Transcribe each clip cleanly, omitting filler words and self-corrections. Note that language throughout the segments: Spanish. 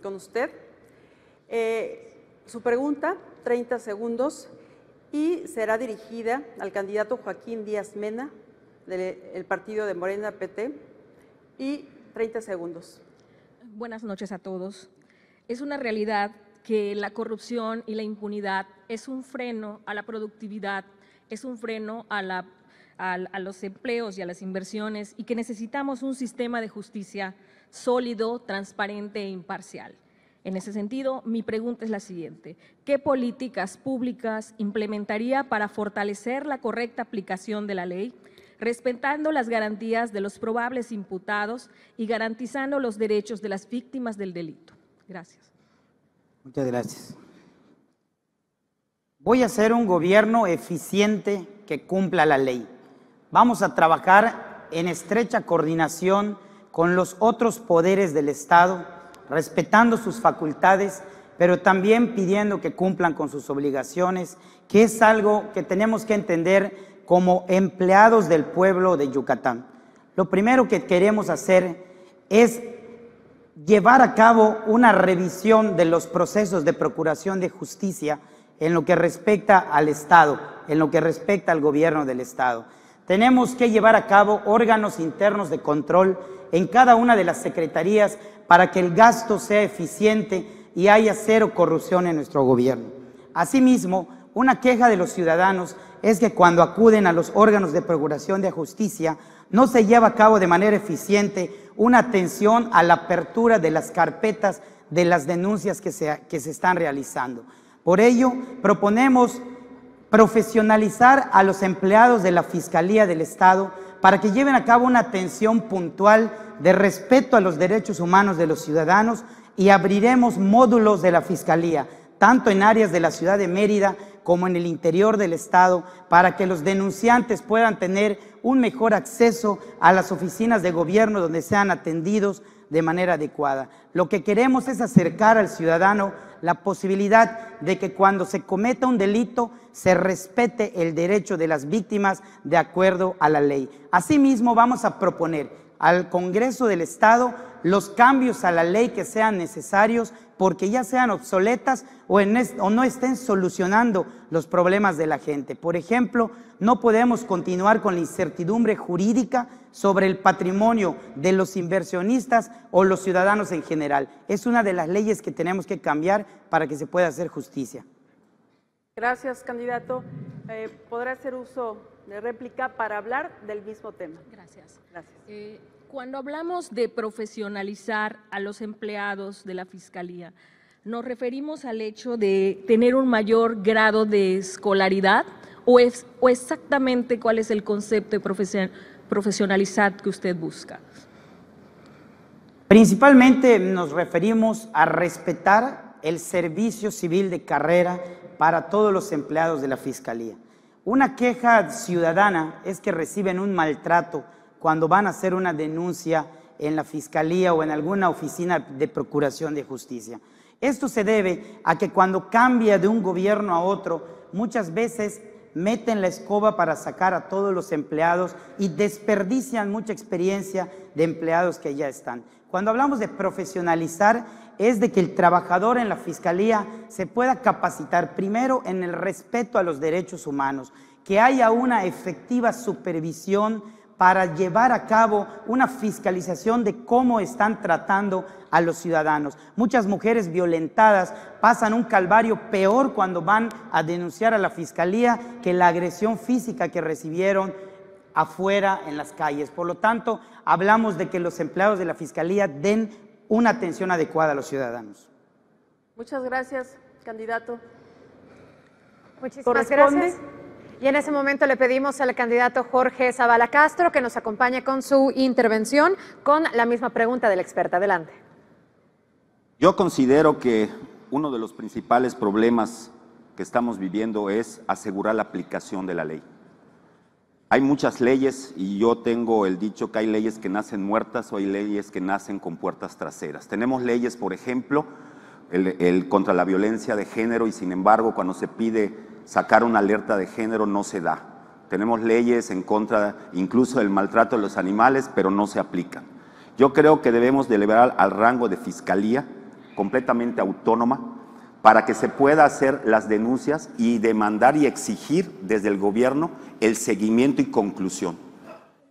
con usted. Su pregunta, 30 segundos, y será dirigida al candidato Joaquín Díaz Mena, del partido de Morena PT, y 30 segundos. Buenas noches a todos. Es una realidad que la corrupción y la impunidad es un freno a la productividad, es un freno a los empleos y a las inversiones, y que necesitamos un sistema de justicia sólido, transparente e imparcial. En ese sentido, mi pregunta es la siguiente: ¿qué políticas públicas implementaría para fortalecer la correcta aplicación de la ley, respetando las garantías de los probables imputados y garantizando los derechos de las víctimas del delito? Gracias. Muchas gracias. Voy a hacer un gobierno eficiente que cumpla la ley. Vamos a trabajar en estrecha coordinación con los otros poderes del Estado, respetando sus facultades, pero también pidiendo que cumplan con sus obligaciones, que es algo que tenemos que entender como empleados del pueblo de Yucatán. Lo primero que queremos hacer es llevar a cabo una revisión de los procesos de procuración de justicia en lo que respecta al Estado, en lo que respecta al gobierno del Estado. Tenemos que llevar a cabo órganos internos de control en cada una de las secretarías para que el gasto sea eficiente y haya cero corrupción en nuestro gobierno. Asimismo, una queja de los ciudadanos es que cuando acuden a los órganos de procuración de justicia no se lleva a cabo de manera eficiente una atención a la apertura de las carpetas de las denuncias que se están realizando. Por ello, proponemos profesionalizar a los empleados de la Fiscalía del Estado para que lleven a cabo una atención puntual de respeto a los derechos humanos de los ciudadanos, y abriremos módulos de la Fiscalía, tanto en áreas de la ciudad de Mérida como en el interior del Estado, para que los denunciantes puedan tener un mejor acceso a las oficinas de gobierno donde sean atendidos de manera adecuada. Lo que queremos es acercar al ciudadano la posibilidad de que cuando se cometa un delito se respete el derecho de las víctimas de acuerdo a la ley. Asimismo, vamos a proponer al Congreso del Estado los cambios a la ley que sean necesarios, porque ya sean obsoletas o no estén solucionando los problemas de la gente. Por ejemplo, no podemos continuar con la incertidumbre jurídica sobre el patrimonio de los inversionistas o los ciudadanos en general. Es una de las leyes que tenemos que cambiar para que se pueda hacer justicia. Gracias, candidato. ¿Podrá hacer uso de réplica para hablar del mismo tema? Gracias. Gracias. Cuando hablamos de profesionalizar a los empleados de la Fiscalía, ¿nos referimos al hecho de tener un mayor grado de escolaridad o exactamente cuál es el concepto de profesionalizar que usted busca? Principalmente nos referimos a respetar el servicio civil de carrera para todos los empleados de la Fiscalía. Una queja ciudadana es que reciben un maltrato cuando van a hacer una denuncia en la Fiscalía o en alguna oficina de procuración de justicia. Esto se debe a que cuando cambia de un gobierno a otro, muchas veces meten la escoba para sacar a todos los empleados y desperdician mucha experiencia de empleados que ya están. Cuando hablamos de profesionalizar, es de que el trabajador en la Fiscalía se pueda capacitar primero en el respeto a los derechos humanos, que haya una efectiva supervisión para llevar a cabo una fiscalización de cómo están tratando a los ciudadanos. Muchas mujeres violentadas pasan un calvario peor cuando van a denunciar a la Fiscalía que la agresión física que recibieron afuera en las calles. Por lo tanto, hablamos de que los empleados de la Fiscalía den una atención adecuada a los ciudadanos. Muchas gracias, candidato. Muchísimas gracias. Y en ese momento le pedimos al candidato Jorge Zavala Castro que nos acompañe con su intervención con la misma pregunta de la experta. Adelante. Yo considero que uno de los principales problemas que estamos viviendo es asegurar la aplicación de la ley. Hay muchas leyes y yo tengo el dicho que hay leyes que nacen muertas o hay leyes que nacen con puertas traseras. Tenemos leyes, por ejemplo, contra la violencia de género, y sin embargo cuando se pide sacar una alerta de género no se da. Tenemos leyes en contra incluso del maltrato de los animales, pero no se aplican. Yo creo que debemos de elevar al rango de fiscalía completamente autónoma para que se pueda hacer las denuncias y demandar y exigir desde el gobierno el seguimiento y conclusión.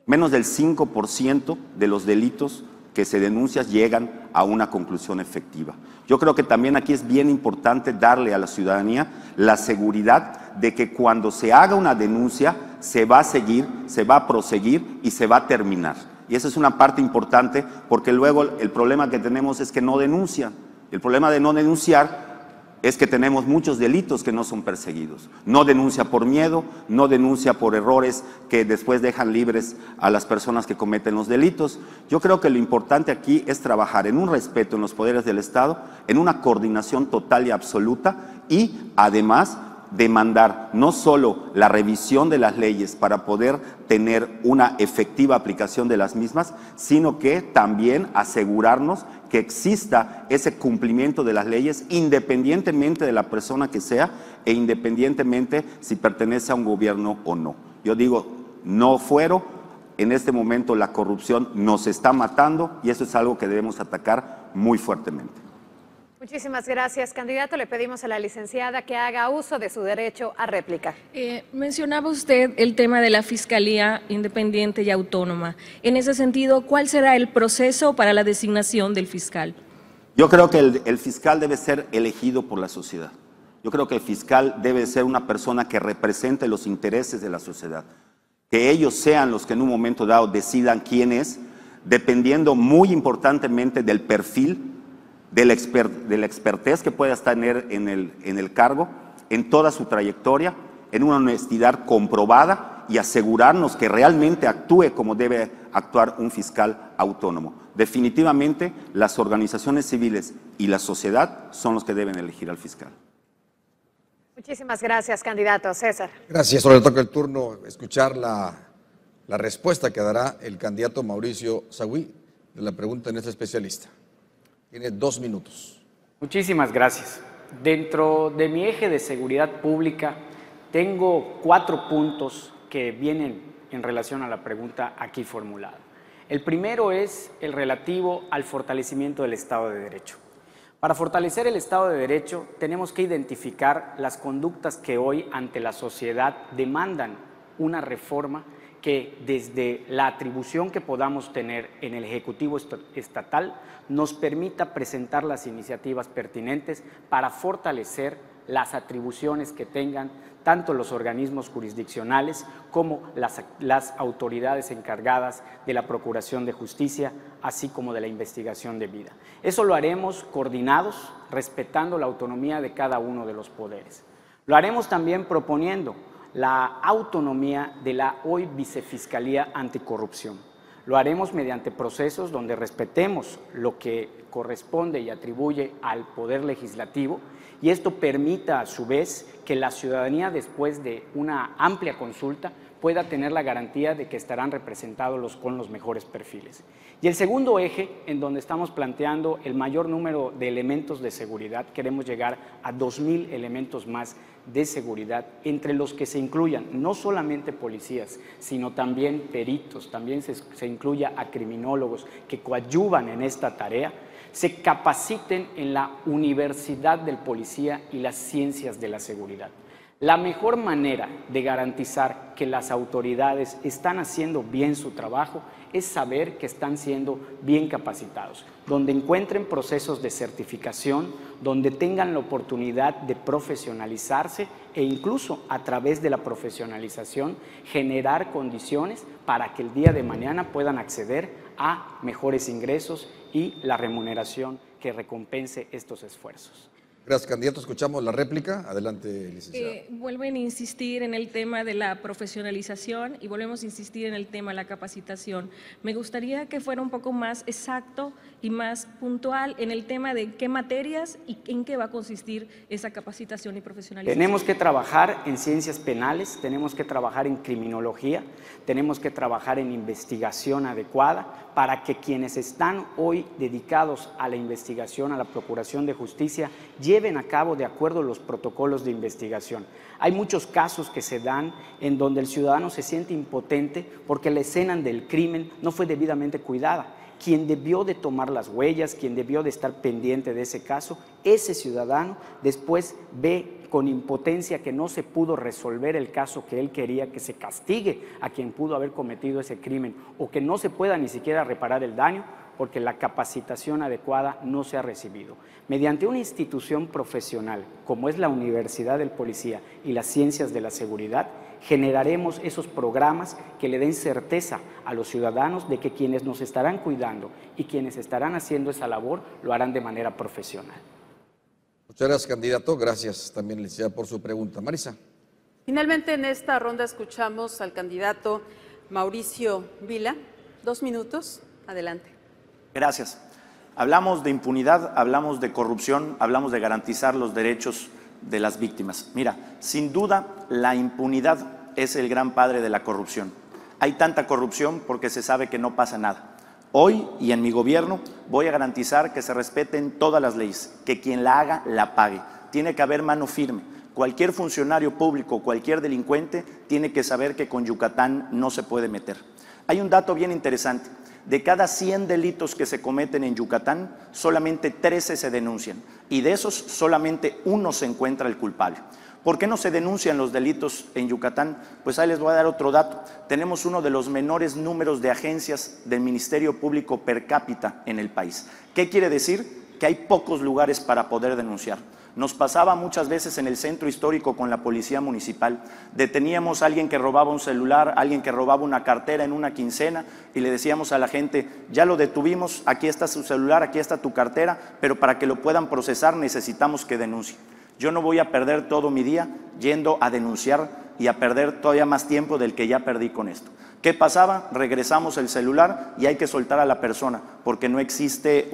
Menos del 5% de los delitos que se denuncian llegan a una conclusión efectiva. Yo creo que también aquí es bien importante darle a la ciudadanía la seguridad de que cuando se haga una denuncia se va a seguir, se va a proseguir y se va a terminar. Y esa es una parte importante porque luego el problema que tenemos es que no denuncian. El problema de no denunciar es que tenemos muchos delitos que no son perseguidos. No denuncia por miedo, no denuncia por errores que después dejan libres a las personas que cometen los delitos. Yo creo que lo importante aquí es trabajar en un respeto en los poderes del Estado, en una coordinación total y absoluta y además demandar no solo la revisión de las leyes para poder tener una efectiva aplicación de las mismas, sino que también asegurarnos que exista ese cumplimiento de las leyes independientemente de la persona que sea e independientemente si pertenece a un gobierno o no. Yo digo, no fuero, en este momento la corrupción nos está matando y eso es algo que debemos atacar muy fuertemente. Muchísimas gracias, candidato. Le pedimos a la licenciada que haga uso de su derecho a réplica. Mencionaba usted el tema de la Fiscalía Independiente y Autónoma. En ese sentido, ¿cuál será el proceso para la designación del fiscal? Yo creo que el fiscal debe ser elegido por la sociedad. Yo creo que el fiscal debe ser una persona que represente los intereses de la sociedad. Que ellos sean los que en un momento dado decidan quién es, dependiendo muy importantemente del perfil, de la expertez que pueda tener en el cargo, en toda su trayectoria, en una honestidad comprobada y asegurarnos que realmente actúe como debe actuar un fiscal autónomo. Definitivamente, las organizaciones civiles y la sociedad son los que deben elegir al fiscal. Muchísimas gracias, candidato. César. Gracias. Ahora le toca el turno escuchar la respuesta que dará el candidato Mauricio Zahui de la pregunta de nuestro especialista. Tiene 2 minutos. Muchísimas gracias. Dentro de mi eje de seguridad pública tengo 4 puntos que vienen en relación a la pregunta aquí formulada. El primero es el relativo al fortalecimiento del Estado de Derecho. Para fortalecer el Estado de Derecho tenemos que identificar las conductas que hoy ante la sociedad demandan una reforma que desde la atribución que podamos tener en el Ejecutivo Estatal nos permita presentar las iniciativas pertinentes para fortalecer las atribuciones que tengan tanto los organismos jurisdiccionales como las autoridades encargadas de la Procuración de Justicia, así como de la investigación debida. Eso lo haremos coordinados, respetando la autonomía de cada uno de los poderes. Lo haremos también proponiendo la autonomía de la hoy Vicefiscalía Anticorrupción. Lo haremos mediante procesos donde respetemos lo que corresponde y atribuye al Poder Legislativo y esto permita a su vez que la ciudadanía después de una amplia consulta pueda tener la garantía de que estarán representados con los mejores perfiles. Y el segundo eje en donde estamos planteando el mayor número de elementos de seguridad, queremos llegar a 2,000 elementos más de seguridad, entre los que se incluyan no solamente policías, sino también peritos, también se incluya a criminólogos que coadyuvan en esta tarea, se capaciten en la Universidad del Policía y las ciencias de la seguridad. La mejor manera de garantizar que las autoridades están haciendo bien su trabajo es saber que están siendo bien capacitados, donde encuentren procesos de certificación, donde tengan la oportunidad de profesionalizarse e incluso a través de la profesionalización generar condiciones para que el día de mañana puedan acceder a mejores ingresos y la remuneración que recompense estos esfuerzos. Gracias, candidato. Escuchamos la réplica. Adelante, licenciada. Vuelven a insistir en el tema de la profesionalización y volvemos a insistir en el tema de la capacitación. Me gustaría que fuera un poco más exacto y más puntual en el tema de qué materias y en qué va a consistir esa capacitación y profesionalización. Tenemos que trabajar en ciencias penales, tenemos que trabajar en criminología, tenemos que trabajar en investigación adecuada para que quienes están hoy dedicados a la investigación, a la procuración de justicia, lleven a cabo de acuerdo a los protocolos de investigación. Hay muchos casos que se dan en donde el ciudadano se siente impotente porque la escena del crimen no fue debidamente cuidada. quien debió de tomar las huellas, quien debió de estar pendiente de ese caso, ese ciudadano después ve con impotencia que no se pudo resolver el caso que él quería, que se castigue a quien pudo haber cometido ese crimen o que no se pueda ni siquiera reparar el daño porque la capacitación adecuada no se ha recibido. Mediante una institución profesional como es la Universidad del Policía y las Ciencias de la Seguridad, generaremos esos programas que le den certeza a los ciudadanos de que quienes nos estarán cuidando y quienes estarán haciendo esa labor lo harán de manera profesional. Muchas gracias, candidato. Gracias también, licenciada, por su pregunta. Marisa. Finalmente, en esta ronda escuchamos al candidato Mauricio Vila. 2 minutos. Adelante. Gracias. Hablamos de impunidad, hablamos de corrupción, hablamos de garantizar los derechos de las víctimas. Mira, sin duda la impunidad es el gran padre de la corrupción. Hay tanta corrupción porque se sabe que no pasa nada. Hoy y en mi gobierno voy a garantizar que se respeten todas las leyes, que quien la haga la pague. Tiene que haber mano firme. Cualquier funcionario público, cualquier delincuente tiene que saber que con Yucatán no se puede meter. Hay un dato bien interesante. De cada 100 delitos que se cometen en Yucatán, solamente 13 se denuncian y de esos solamente 1 se encuentra el culpable. ¿Por qué no se denuncian los delitos en Yucatán? Pues ahí les voy a dar otro dato. Tenemos uno de los menores números de agencias del Ministerio Público per cápita en el país. ¿Qué quiere decir? Que hay pocos lugares para poder denunciar. Nos pasaba muchas veces en el centro histórico con la policía municipal. Deteníamos a alguien que robaba un celular, alguien que robaba una cartera en una quincena y le decíamos a la gente, ya lo detuvimos, aquí está su celular, aquí está tu cartera, pero para que lo puedan procesar necesitamos que denuncie. Yo no voy a perder todo mi día yendo a denunciar y a perder todavía más tiempo del que ya perdí con esto. ¿Qué pasaba? Regresamos el celular y hay que soltar a la persona porque no existe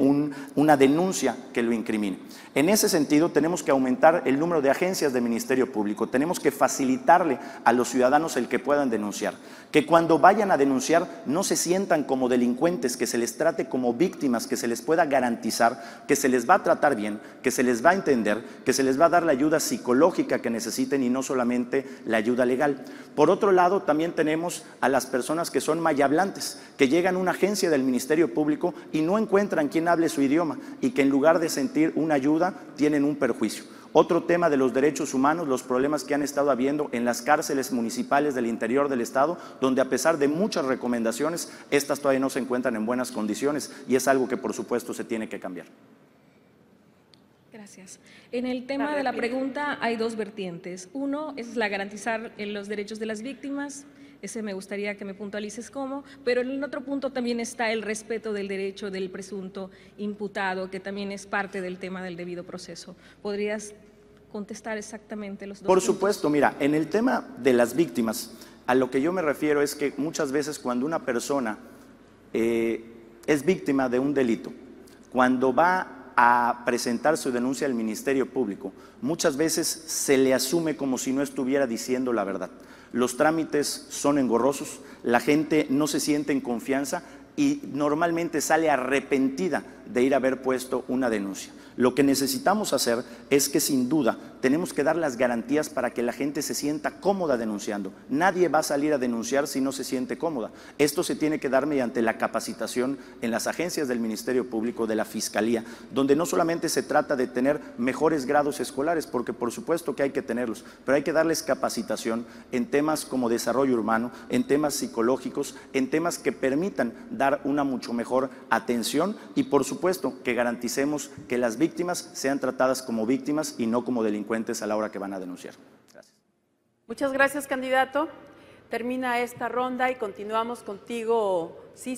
una denuncia que lo incrimine. En ese sentido, tenemos que aumentar el número de agencias del Ministerio Público. Tenemos que facilitarle a los ciudadanos el que puedan denunciar. Que cuando vayan a denunciar no se sientan como delincuentes, que se les trate como víctimas, que se les pueda garantizar que se les va a tratar bien, que se les va a entender, que se les va a dar la ayuda psicológica que necesiten y no solamente la ayuda legal. Por otro lado, también tenemos a las personas que son mayablantes, que llegan a una agencia del Ministerio Público y no encuentran quien hable su idioma y que en lugar de sentir una ayuda tienen un perjuicio. Otro tema de los derechos humanos, los problemas que han estado habiendo en las cárceles municipales del interior del estado, donde a pesar de muchas recomendaciones, estas todavía no se encuentran en buenas condiciones y es algo que por supuesto se tiene que cambiar. Gracias. En el tema de la pregunta hay 2 vertientes. Uno es la garantizar los derechos de las víctimas. Ese me gustaría que me puntualices cómo, pero en el otro punto también está el respeto del derecho del presunto imputado, que también es parte del tema del debido proceso. ¿Podrías contestar exactamente los 2 Por puntos? supuesto, mira, en el tema de las víctimas, a lo que yo me refiero es que muchas veces cuando una persona es víctima de un delito, cuando va a presentar su denuncia al Ministerio Público, muchas veces se le asume como si no estuviera diciendo la verdad. Los trámites son engorrosos, la gente no se siente en confianza y normalmente sale arrepentida de ir a haber puesto una denuncia. Lo que necesitamos hacer es que sin duda tenemos que dar las garantías para que la gente se sienta cómoda denunciando. Nadie va a salir a denunciar si no se siente cómoda. Esto se tiene que dar mediante la capacitación en las agencias del Ministerio Público, de la Fiscalía, donde no solamente se trata de tener mejores grados escolares, porque por supuesto que hay que tenerlos, pero hay que darles capacitación en temas como desarrollo urbano, en temas psicológicos, en temas que permitan dar una mucho mejor atención y por supuesto que garanticemos que las víctimas sean tratadas como víctimas y no como delincuentes a la hora que van a denunciar. Gracias. Muchas gracias, candidato. Termina esta ronda y continuamos contigo, sí.